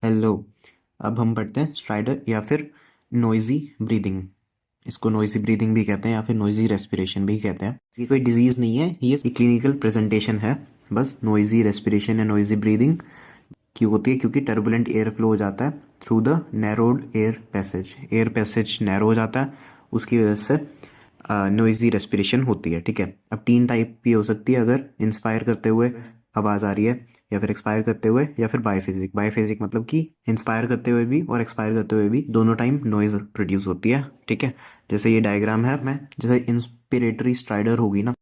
Hello. अब हम पढ़ते हैं स्ट्राइडर या फिर नोइजी ब्रीदिंग। इसको नोइजी ब्रीदिंग भी कहते हैं या फिर नोइजी रेस्पिरेशन भी कहते हैं। ये कोई डिजीज़ नहीं है, ये क्लिनिकल प्रेजेंटेशन है। बस नोइजी रेस्पिरेशन या नोइजी ब्रीदिंग क्यों होती है? क्योंकि टर्बुलेंट एयर फ्लो हो जाता है through the narrowed air passage narrow हो जाता है, उसकी वजह से नोइजी रेस्पिरेशन होती है। ठीक है, अब तीन टाइप की हो सकती है, अगर इंस्पायर करते हुए आवाज़ आ रही है, या फिर एक्सपायर करते हुए, या फिर बायफेजिक मतलब कि इंस्पायर करते हुए भी और एक्सपायर करते हुए भी दोनों टाइम नॉइज प्रोड्यूस होती है। ठीक है, जैसे ये डायग्राम है, मैं जैसे इंस्पिरेटरी स्ट्राइडर होगी ना,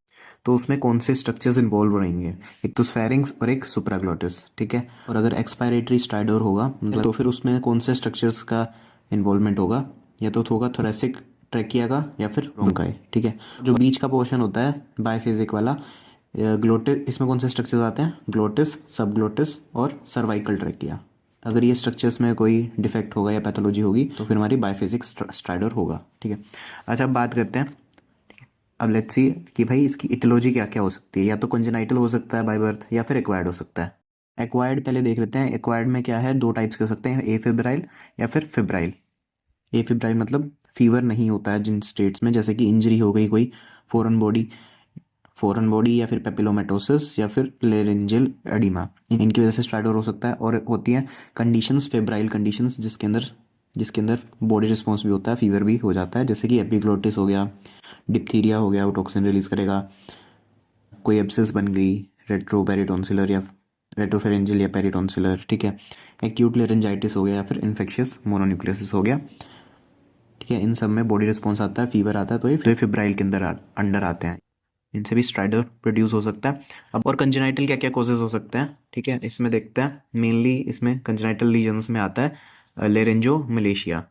तो उसमें कौन से स्ट्रक्चर्स इन्वॉल्व रहेंगे? एक तो स्फेरिंक्स और एक सुप्राग्लोटिस। ठीक है, और अगर एक्सपायरेटरी स्ट्राइडर होगा मतलब तो फिर उसमें कौन से स्ट्रक्चर्स का इन्वॉल्वमेंट होगा? या तो होगा थोरेसिक ट्रैकिया का या फिर ब्रोंकाई। ठीक है, जो बीच का पोर्शन होता है बायफेजिक वाला, ग्लोटिस, इसमें कौन से स्ट्रक्चर्स आते हैं? ग्लोटिस, सबग्लोटिस और सर्वाइकल ट्रैकिया। अगर ये स्ट्रक्चर्स में कोई डिफेक्ट होगा या पैथोलॉजी होगी तो फिर हमारी बायफेजिक स्ट्राइडर होगा। ठीक है, अच्छा अब बात करते हैं। अब लेट्स सी कि भाई इसकी इटियोलॉजी क्या क्या हो सकती है। या तो कंजेनाइटल हो सकता है बाय बर्थ, या फिर एक्वायर्ड हो सकता है। एक्वायर्ड पहले देख लेते हैं। एक्वायर्ड में क्या है, दो टाइप्स के हो सकते हैं, ए फेब्राइल या फिर फिब्राइल। ए फेब्राइल मतलब फीवर नहीं होता है जिन स्टेट्स में, जैसे कि इंजरी हो गई कोई, फॉरेन बॉडी या फिर पेपिलोमेटोसिस या फिर लेरेंजियल एडिमा, इनकी वजह से स्ट्राइडर हो सकता है। और होती हैं कंडीशंस, फेब्राइल कंडीशंस, जिसके अंदर बॉडी रिस्पॉन्स भी होता है, फीवर भी हो जाता है, जैसे कि एपिग्लोटिस हो गया, डिप्थीरिया हो गया, वो टॉक्सिन रिलीज करेगा। कोई एब्सेस बन गई, रेट्रोपेरिटोन्सिलर या रेट्रोफेरेंजियल या पेरिटोन्सिलर। ठीक है, एक्यूट लेरेंजाइटिस हो गया या फिर इन्फेक्शियस मोनोन्यूक्लियोसिस हो गया। ठीक है, इन सब में बॉडी रिस्पॉन्स आता है, फीवर आता है, तो ये फिब्राइल के अंडर आते हैं। इनसे भी स्ट्राइडर प्रोड्यूस हो सकता है। अब और कंजेनाइटल क्या क्या कॉजेज हो सकते हैं? ठीक है, इसमें देखते हैं। मेनली इसमें कंजेनाइटल लीजन्स में आता है लेरेंजो मलेशिया।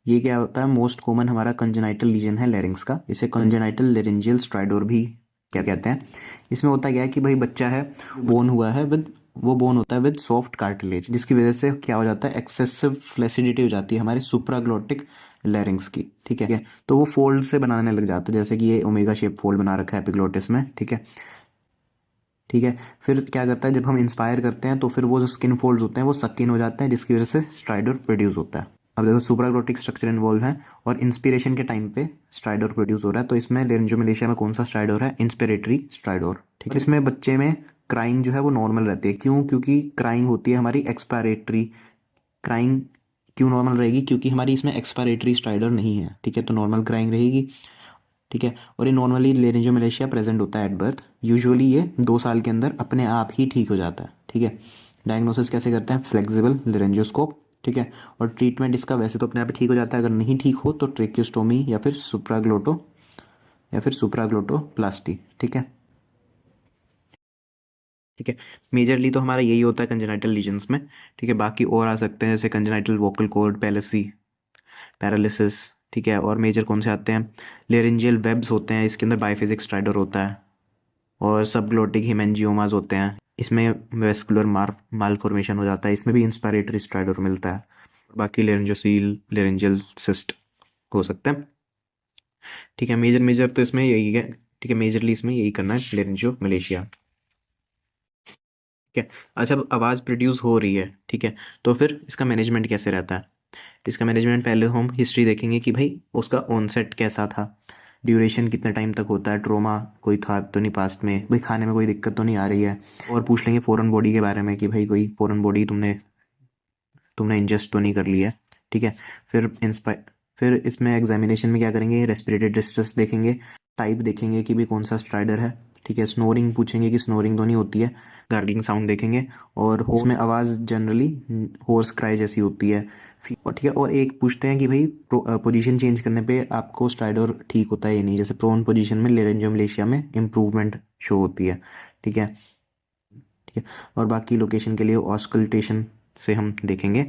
ये क्या होता है? मोस्ट कॉमन हमारा कंजेनाइटल लीजन है लेरिंग्स का, इसे कंजेनाइटल लेरेंजियल स्ट्राइडर भी क्या कहते हैं। इसमें होता क्या है कि भाई बच्चा है, बोन हुआ है विद वो बोन होता है विद सॉफ्ट कार्टिलेज, जिसकी वजह से क्या हो जाता है, एक्सेसिव फ्लेसिडिटी हो जाती है हमारे सुप्राग्लोटिक लेरिंग्स की। ठीक है, तो वो फोल्ड से बनाने लग जाता है, जैसे कि ये ओमेगा शेप फोल्ड बना रखा है एपिग्लोटिस में। ठीक है, ठीक है, फिर क्या करता है, जब हम इंस्पायर करते हैं तो फिर वो जो स्किन फोल्ड्स होते हैं वो सक इन हो जाते हैं, जिसकी वजह से स्ट्राइडर प्रोड्यूस होता है। अब देखो सुप्राग्लोटिक स्ट्रक्चर इन्वॉल्व है और इंस्पिरेशन के टाइम पे स्ट्राइडर प्रोड्यूस हो रहा है। तो इसमें लेरिंजोमलेशिया में कौन सा स्ट्राइडर है? Inspiratory strider. ठीक है, इसमें बच्चे में क्राइंग जो है वो नॉर्मल रहती है। क्यों? क्योंकि क्राइंग होती है हमारी एक्सपायरेटरी। क्राइंग क्यों नॉर्मल रहेगी? क्योंकि हमारी इसमें एक्सपायरेटरी स्ट्राइडर नहीं है। ठीक है, तो नॉर्मल क्राइंग रहेगी। ठीक है, और ये नॉर्मली लेरिंजोमलेशिया प्रेजेंट होता है एट बर्थ। यूजुअली ये 2 साल के अंदर अपने आप ही ठीक हो जाता है। ठीक है, डायग्नोसिस कैसे करते हैं? फ्लेक्सिबल लेरेंजियोस्कोप। ठीक है, और ट्रीटमेंट इसका वैसे तो अपने आप ही ठीक हो जाता है, अगर नहीं ठीक हो तो ट्रेक्योस्टोमी या फिर सुप्राग्लोटोप्लास्टी। ठीक है, ठीक है, मेजरली तो हमारा यही होता है कंजेनाइटल लीजन्स में। ठीक है, बाकी और आ सकते हैं जैसे कंजेनाइटल वोकल कॉर्ड पैरालिसिस। ठीक है, और मेजर कौन से आते हैं? लेरेंजियल वेब्स होते हैं, इसके अंदर बाइफेजिक स्ट्राइडर होता है, और सबग्लोटिक हिमेंजियोमास होते हैं, इसमें वेस्कुलर मालफॉर्मेशन हो जाता है, इसमें भी इंस्पायरेटरी स्ट्राइडर मिलता है। बाकी लेरेंजोसील लेरेंजियल सिस्ट हो सकते हैं। ठीक है, मेजर तो इसमें यही है। ठीक है, मेजरली इसमें यही करना है, लेरेंजियो मलेशिया। ठीक है, अच्छा अब आवाज़ प्रोड्यूस हो रही है। ठीक है, तो फिर इसका मैनेजमेंट कैसे रहता है? इसका मैनेजमेंट पहले हम हिस्ट्री देखेंगे कि भाई उसका ऑनसेट कैसा था, ड्यूरेशन कितने टाइम तक होता है, ट्रोमा कोई था तो नहीं पास्ट में, भाई खाने में कोई दिक्कत तो नहीं आ रही है। और पूछ लेंगे फॉरेन बॉडी के बारे में कि भाई कोई फॉरेन बॉडी तुमने इंजेस्ट तो नहीं कर लिया है। ठीक है, फिर इसमें एग्जामिनेशन में क्या करेंगे? रेस्पिरेटरी डिस्ट्रेस देखेंगे, टाइप देखेंगे कि भी कौन सा स्ट्राइडर है। ठीक है, स्नोरिंग पूछेंगे कि स्नोरिंग तो नहीं होती है, गार्गलिंग साउंड देखेंगे, और इसमें आवाज़ जनरली होर्स क्राई जैसी होती है। और ठीक है, और एक पूछते हैं कि भाई पोजीशन चेंज करने पे आपको स्ट्राइडर ठीक होता है या नहीं, जैसे प्रोन पोजीशन में लेरेंजियोमलेशिया में इम्प्रूवमेंट शो होती है। ठीक है, ठीक है, और बाकी लोकेशन के लिए ऑस्कल्टेशन से हम देखेंगे।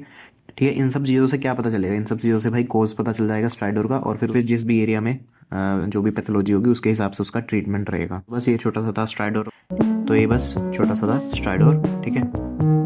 ठीक है, इन सब चीज़ों से क्या पता चलेगा? इन सब चीज़ों से भाई कोज पता चल जाएगा स्ट्राइडर का, और फिर जिस भी एरिया में जो भी पैथोलॉजी होगी उसके हिसाब से उसका ट्रीटमेंट रहेगा। बस ये छोटा सा था स्ट्राइडर। तो ये बस छोटा सा था स्ट्राइडर। ठीक है।